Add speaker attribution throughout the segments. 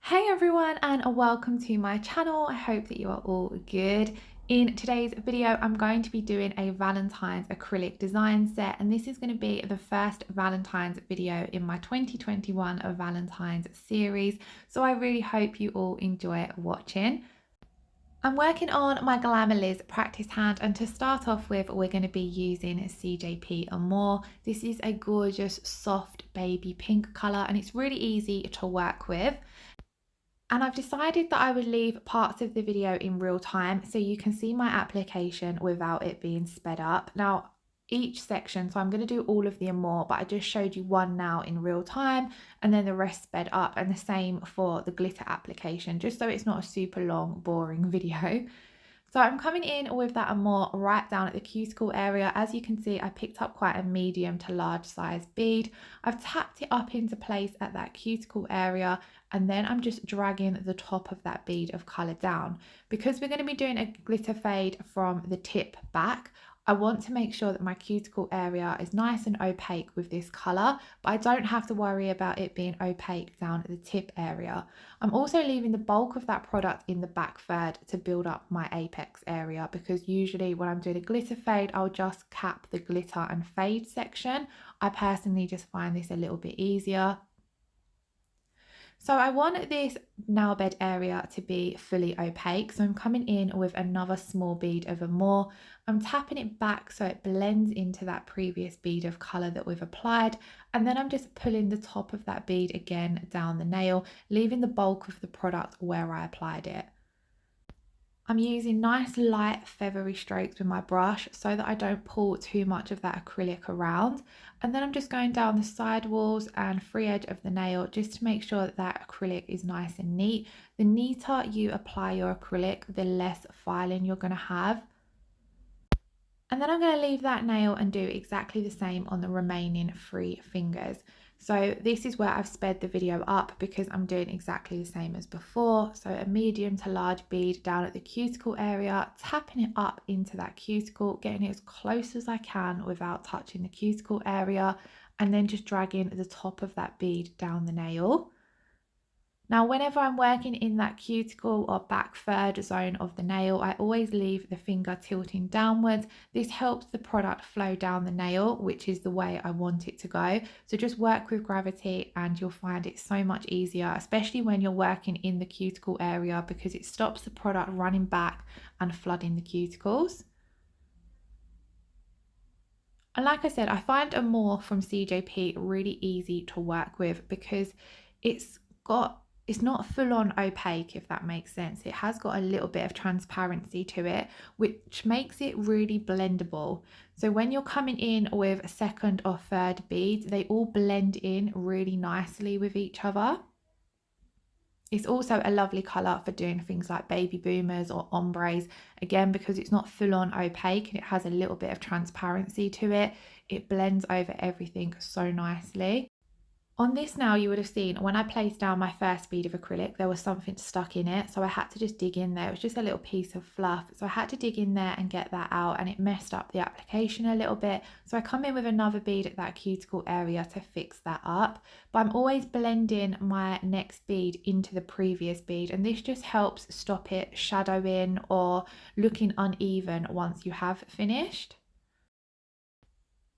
Speaker 1: Hey everyone, and welcome to my channel. I hope that you are all good. In today's video, I'm going to be doing a Valentine's acrylic design set, and this is going to be the first Valentine's video in my 2021 Valentine's series. So I really hope you all enjoy watching. I'm working on my Glamerliz practice hand, and to start off with, we're going to be using CJP Amor. This is a gorgeous soft baby pink colour, and it's really easy to work with. And I've decided that I would leave parts of the video in real time so you can see my application without it being sped up. Now, each section, so I'm going to do all of the Amor, but I just showed you one now in real time and then the rest sped up, and the same for the glitter application, just so it's not a super long, boring video. So I'm coming in with that Amor right down at the cuticle area. As you can see, I picked up quite a medium to large size bead. I've tapped it up into place at that cuticle area, and then I'm just dragging the top of that bead of colour down. Because we're going to be doing a glitter fade from the tip back, I want to make sure that my cuticle area is nice and opaque with this colour, but I don't have to worry about it being opaque down at the tip area. I'm also leaving the bulk of that product in the back third to build up my apex area, because usually when I'm doing a glitter fade, I'll just cap the glitter and fade section. I personally just find this a little bit easier. So I want this nail bed area to be fully opaque. So I'm coming in with another small bead of Amor. I'm tapping it back so it blends into that previous bead of colour that we've applied. And then I'm just pulling the top of that bead again down the nail, leaving the bulk of the product where I applied it. I'm using nice light feathery strokes with my brush so that I don't pull too much of that acrylic around. And then I'm just going down the side walls and free edge of the nail just to make sure that that acrylic is nice and neat. The neater you apply your acrylic, the less filing you're going to have. And then I'm going to leave that nail and do exactly the same on the remaining 3 fingers. So this is where I've sped the video up because I'm doing exactly the same as before. So a medium to large bead down at the cuticle area, tapping it up into that cuticle, getting it as close as I can without touching the cuticle area, and then just dragging the top of that bead down the nail. Now, whenever I'm working in that cuticle or back third zone of the nail, I always leave the finger tilting downwards. This helps the product flow down the nail, which is the way I want it to go. So just work with gravity and you'll find it so much easier, especially when you're working in the cuticle area, because it stops the product running back and flooding the cuticles. And like I said, I find Amor from CJP really easy to work with because it's not full on opaque, if that makes sense. It has got a little bit of transparency to it, which makes it really blendable. So when you're coming in with a second or third bead, they all blend in really nicely with each other. It's also a lovely colour for doing things like baby boomers or ombres, again, because it's not full on opaque and it has a little bit of transparency to it. It blends over everything so nicely. On this now, you would have seen when I placed down my first bead of acrylic, there was something stuck in it. So I had to just dig in there. It was just a little piece of fluff. So I had to dig in there and get that out, and it messed up the application a little bit. So I come in with another bead at that cuticle area to fix that up. But I'm always blending my next bead into the previous bead, and this just helps stop it shadowing or looking uneven once you have finished.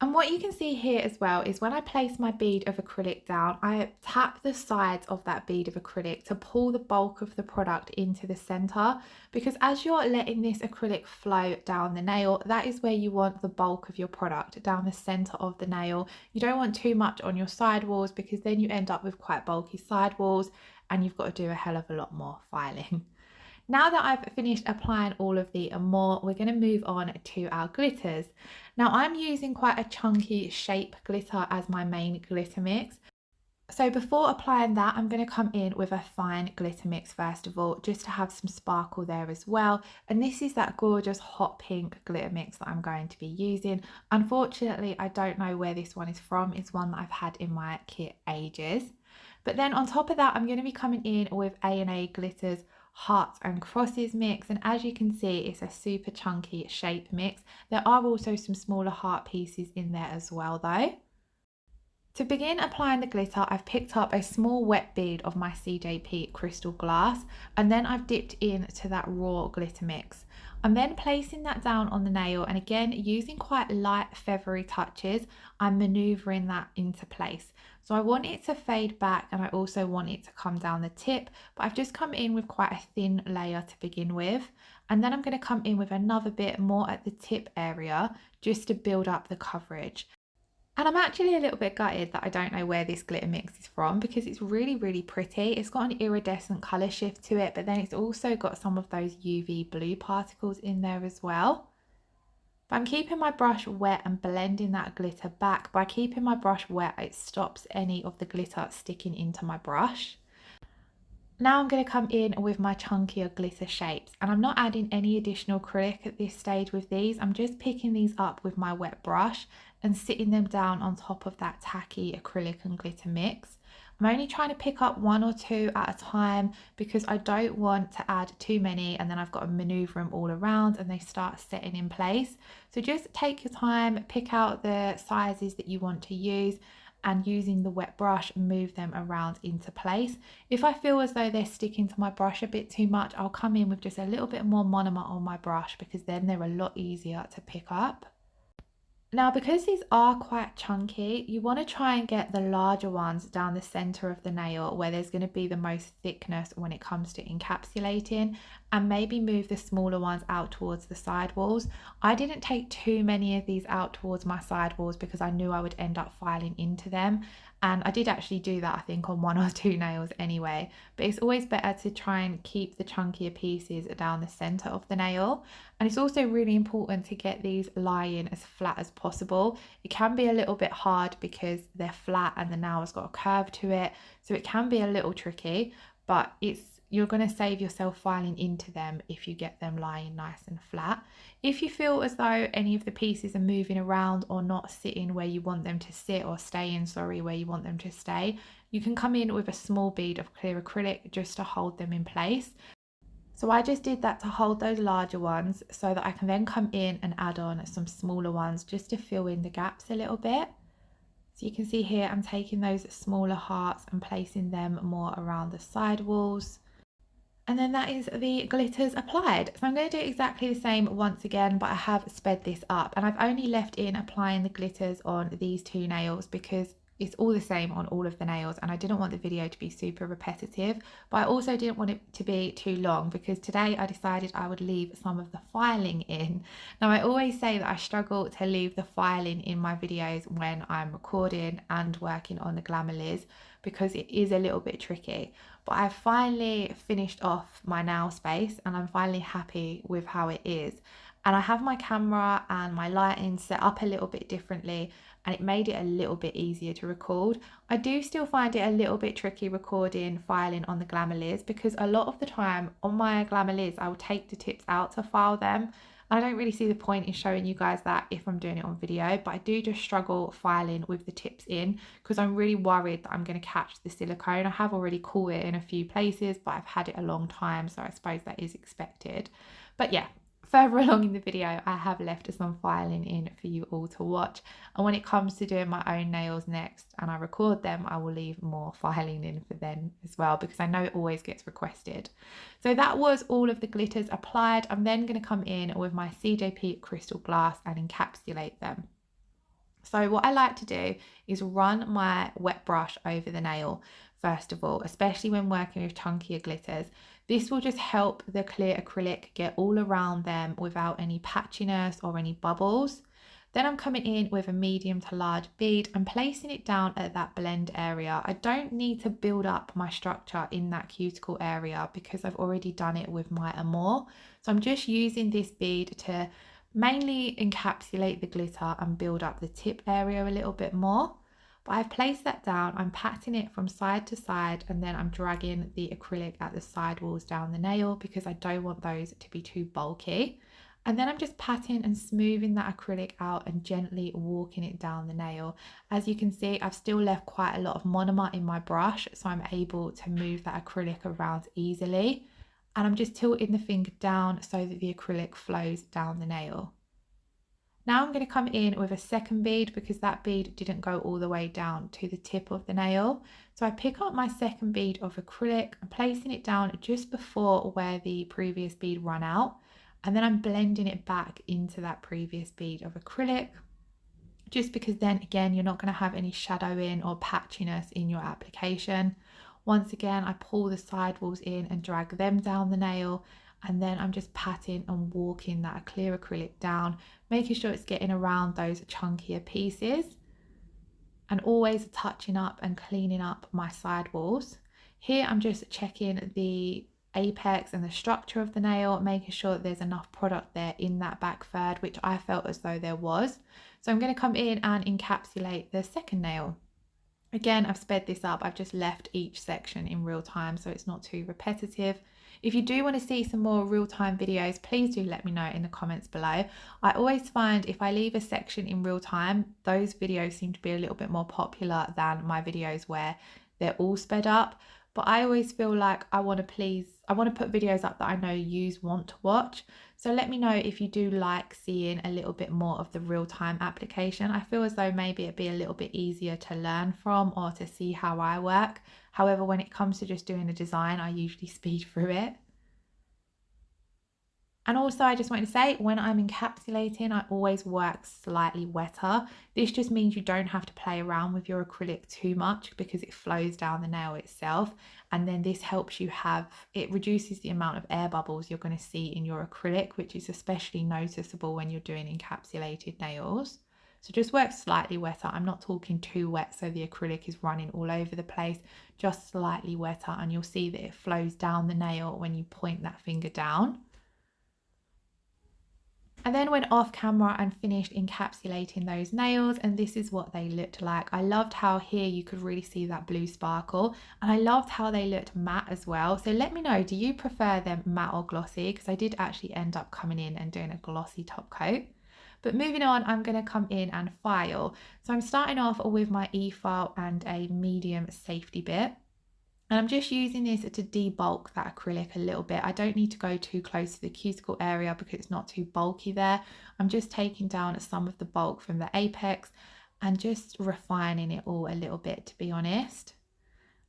Speaker 1: And what you can see here as well is when I place my bead of acrylic down, I tap the sides of that bead of acrylic to pull the bulk of the product into the center, because as you're letting this acrylic flow down the nail, that is where you want the bulk of your product, down the center of the nail. You don't want too much on your side walls, because then you end up with quite bulky side walls and you've got to do a hell of a lot more filing. Now that I've finished applying all of the Amor, we're going to move on to our glitters. Now I'm using quite a chunky shape glitter as my main glitter mix. So before applying that, I'm going to come in with a fine glitter mix first of all, just to have some sparkle there as well. And this is that gorgeous hot pink glitter mix that I'm going to be using. Unfortunately, I don't know where this one is from. It's one that I've had in my kit ages. But then on top of that, I'm going to be coming in with A&A Glitters Hearts and Crosses mix, and as you can see, it's a super chunky shape mix. There are also some smaller heart pieces in there as well though. To begin applying the glitter, I've picked up a small wet bead of my CJP crystal glass, and then I've dipped into that raw glitter mix. I'm then placing that down on the nail, and again, using quite light feathery touches, I'm maneuvering that into place. So I want it to fade back, and I also want it to come down the tip, but I've just come in with quite a thin layer to begin with. And then I'm going to come in with another bit more at the tip area, just to build up the coverage. And I'm actually a little bit gutted that I don't know where this glitter mix is from, because it's really, really pretty. It's got an iridescent colour shift to it, but then it's also got some of those UV blue particles in there as well. But I'm keeping my brush wet and blending that glitter back. By keeping my brush wet, it stops any of the glitter sticking into my brush. Now I'm going to come in with my chunkier glitter shapes, and I'm not adding any additional acrylic at this stage with these. I'm just picking these up with my wet brush and sitting them down on top of that tacky acrylic and glitter mix. I'm only trying to pick up one or two at a time, because I don't want to add too many and then I've got to maneuver them all around and they start setting in place. So just take your time, pick out the sizes that you want to use, and using the wet brush, move them around into place. If I feel as though they're sticking to my brush a bit too much, I'll come in with just a little bit more monomer on my brush, because then they're a lot easier to pick up. Now, because these are quite chunky, you want to try and get the larger ones down the center of the nail, where there's going to be the most thickness when it comes to encapsulating, and maybe move the smaller ones out towards the side walls. I didn't take too many of these out towards my side walls because I knew I would end up filing into them. And I did actually do that, I think, on one or two nails anyway. But it's always better to try and keep the chunkier pieces down the center of the nail. And it's also really important to get these lying as flat as possible. It can be a little bit hard because they're flat and the nail has got a curve to it. So it can be a little tricky, but you're going to save yourself filing into them if you get them lying nice and flat. If you feel as though any of the pieces are moving around or not sitting where you want them to sit, or staying, sorry, where you want them to stay, you can come in with a small bead of clear acrylic just to hold them in place. So I just did that to hold those larger ones, so that I can then come in and add on some smaller ones just to fill in the gaps a little bit. So you can see here I'm taking those smaller hearts and placing them more around the side walls. And then that is the glitters applied. So I'm going to do exactly the same once again, but I have sped this up, and I've only left in applying the glitters on these two nails because it's all the same on all of the nails, and I didn't want the video to be super repetitive, but I also didn't want it to be too long, because today I decided I would leave some of the filing in. Now, I always say that I struggle to leave the filing in my videos when I'm recording and working on the Glamerliz, because it is a little bit tricky. But I've finally finished off my nail space and I'm finally happy with how it is. And I have my camera and my lighting set up a little bit differently, and it made it a little bit easier to record. I do still find it a little bit tricky recording filing on the Glamerliz, because a lot of the time on my Glamerliz I will take the tips out to file them. I don't really see the point in showing you guys that if I'm doing it on video, but I do just struggle filing with the tips in, because I'm really worried that I'm going to catch the silicone. I have already caught it in a few places, but I've had it a long time, so I suppose that is expected. But yeah, further along in the video I have left some filing in for you all to watch, and when it comes to doing my own nails next and I record them, I will leave more filing in for them as well, because I know it always gets requested. So that was all of the glitters applied. I'm then going to come in with my CJP crystal glass and encapsulate them. So what I like to do is run my wet brush over the nail first of all, especially when working with chunkier glitters. This will just help the clear acrylic get all around them without any patchiness or any bubbles. Then I'm coming in with a medium to large bead and placing it down at that blend area. I don't need to build up my structure in that cuticle area because I've already done it with my Amor. So I'm just using this bead to mainly encapsulate the glitter and build up the tip area a little bit more. But I've placed that down, I'm patting it from side to side, and then I'm dragging the acrylic at the side walls down the nail because I don't want those to be too bulky. And then I'm just patting and smoothing that acrylic out and gently walking it down the nail. As you can see, I've still left quite a lot of monomer in my brush, so I'm able to move that acrylic around easily. And I'm just tilting the finger down so that the acrylic flows down the nail. Now I'm going to come in with a second bead because that bead didn't go all the way down to the tip of the nail. So I pick up my second bead of acrylic and placing it down just before where the previous bead ran out. And then I'm blending it back into that previous bead of acrylic, just because then again, you're not going to have any shadowing or patchiness in your application. Once again, I pull the sidewalls in and drag them down the nail. And then I'm just patting and walking that clear acrylic down, making sure it's getting around those chunkier pieces, and always touching up and cleaning up my sidewalls. Here I'm just checking the apex and the structure of the nail, making sure that there's enough product there in that back third, which I felt as though there was. So I'm going to come in and encapsulate the second nail. Again, I've sped this up. I've just left each section in real time so it's not too repetitive. If you do want to see some more real-time videos, please do let me know in the comments below. I always find if I leave a section in real time, those videos seem to be a little bit more popular than my videos where they're all sped up. But I always feel like I want to put videos up that I know yous want to watch. So let me know if you do like seeing a little bit more of the real-time application. I feel as though maybe it'd be a little bit easier to learn from or to see how I work. However, when it comes to just doing a design, I usually speed through it. And also I just wanted to say, when I'm encapsulating, I always work slightly wetter. This just means you don't have to play around with your acrylic too much because it flows down the nail itself. And then this helps you it reduces the amount of air bubbles you're going to see in your acrylic, which is especially noticeable when you're doing encapsulated nails. So just work slightly wetter. I'm not talking too wet so the acrylic is running all over the place, just slightly wetter, and you'll see that it flows down the nail when you point that finger down. I then went off camera and finished encapsulating those nails, and this is what they looked like. I loved how here you could really see that blue sparkle, and I loved how they looked matte as well. So let me know, do you prefer them matte or glossy? Because I did actually end up coming in and doing a glossy top coat. But moving on, I'm going to come in and file. So I'm starting off with my E-file and a medium safety bit. And I'm just using this to debulk that acrylic a little bit. I don't need to go too close to the cuticle area because it's not too bulky there. I'm just taking down some of the bulk from the apex and just refining it all a little bit, to be honest.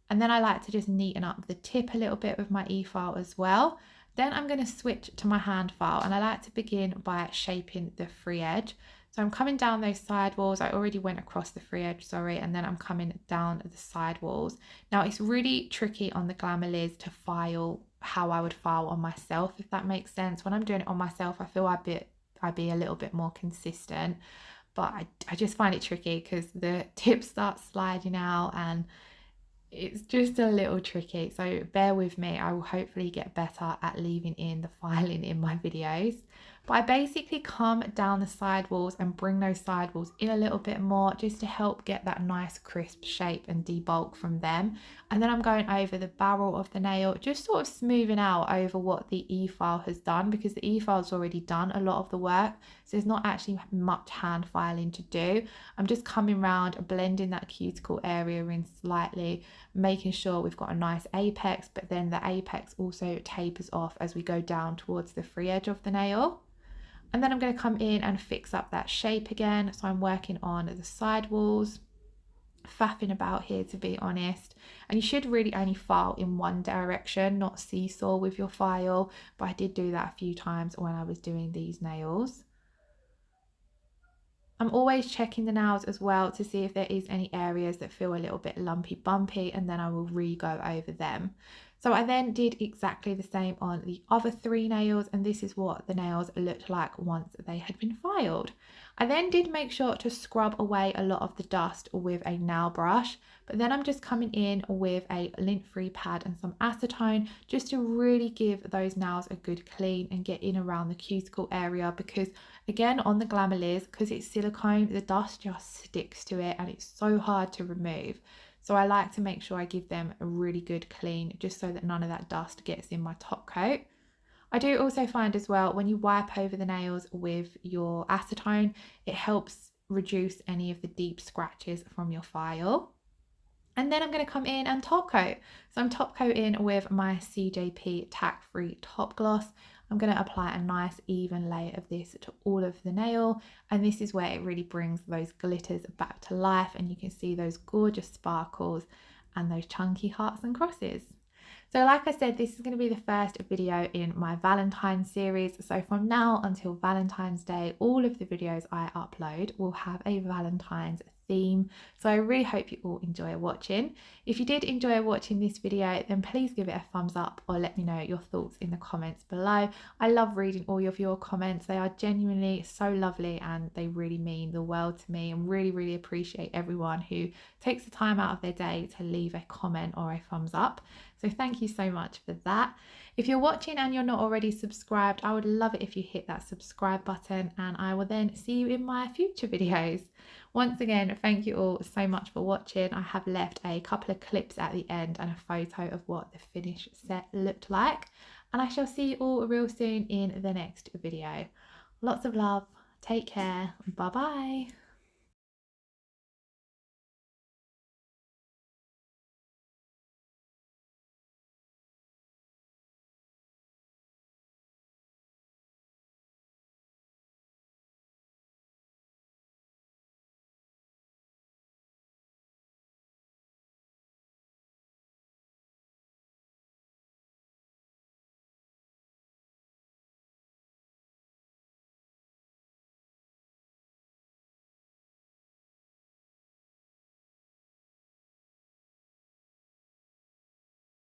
Speaker 1: And then I like to just neaten up the tip a little bit with my E-file as well. Then I'm going to switch to my hand file, and I like to begin by shaping the free edge. So I'm coming down those side walls. I already went across the free edge, sorry, and then I'm coming down the side walls. Now it's really tricky on the Glamerliz to file how I would file on myself, if that makes sense. When I'm doing it on myself, I feel I'd be a little bit more consistent, but I just find it tricky because the tips start sliding out and it's just a little tricky. So bear with me. I will hopefully get better at leaving in the filing in my videos. But I basically come down the sidewalls and bring those sidewalls in a little bit more just to help get that nice crisp shape and debulk from them. And then I'm going over the barrel of the nail, just sort of smoothing out over what the E-file has done, because the E-file's already done a lot of the work. So there's not actually much hand filing to do. I'm just coming around, blending that cuticle area in slightly, making sure we've got a nice apex, but then the apex also tapers off as we go down towards the free edge of the nail. And then I'm going to come in and fix up that shape again. So I'm working on the side walls, faffing about here, to be honest. And you should really only file in one direction, not seesaw with your file. But I did do that a few times when I was doing these nails. I'm always checking the nails as well to see if there is any areas that feel a little bit lumpy bumpy, and then I will re-go over them. So I then did exactly the same on the other 3 nails, and this is what the nails looked like once they had been filed. I then did make sure to scrub away a lot of the dust with a nail brush, but then I'm just coming in with a lint-free pad and some acetone just to really give those nails a good clean and get in around the cuticle area, because again on the Glamerliz, because it's silicone, the dust just sticks to it and it's so hard to remove. So I like to make sure I give them a really good clean just so that none of that dust gets in my top coat. I do also find as well, when you wipe over the nails with your acetone, it helps reduce any of the deep scratches from your file. And then I'm going to come in and top coat. So I'm top coating with my CJP tack free top gloss. I'm going to apply a nice even layer of this to all of the nail, and this is where it really brings those glitters back to life, and you can see those gorgeous sparkles and those chunky hearts and crosses. So like I said, this is going to be the first video in my Valentine's series. So from now until Valentine's Day, all of the videos I upload will have a Valentine's theme. So I really hope you all enjoy watching. If you did enjoy watching this video, then please give it a thumbs up or let me know your thoughts in the comments below. I love reading all of your comments. They are genuinely so lovely and they really mean the world to me, and really appreciate everyone who takes the time out of their day to leave a comment or a thumbs up. So thank you so much for that. If you're watching and you're not already subscribed, I would love it if you hit that subscribe button, and I will then see you in my future videos. Once again, thank you all so much for watching. I have left a couple of clips at the end and a photo of what the finished set looked like, and I shall see you all real soon in the next video. Lots of love, take care, bye bye.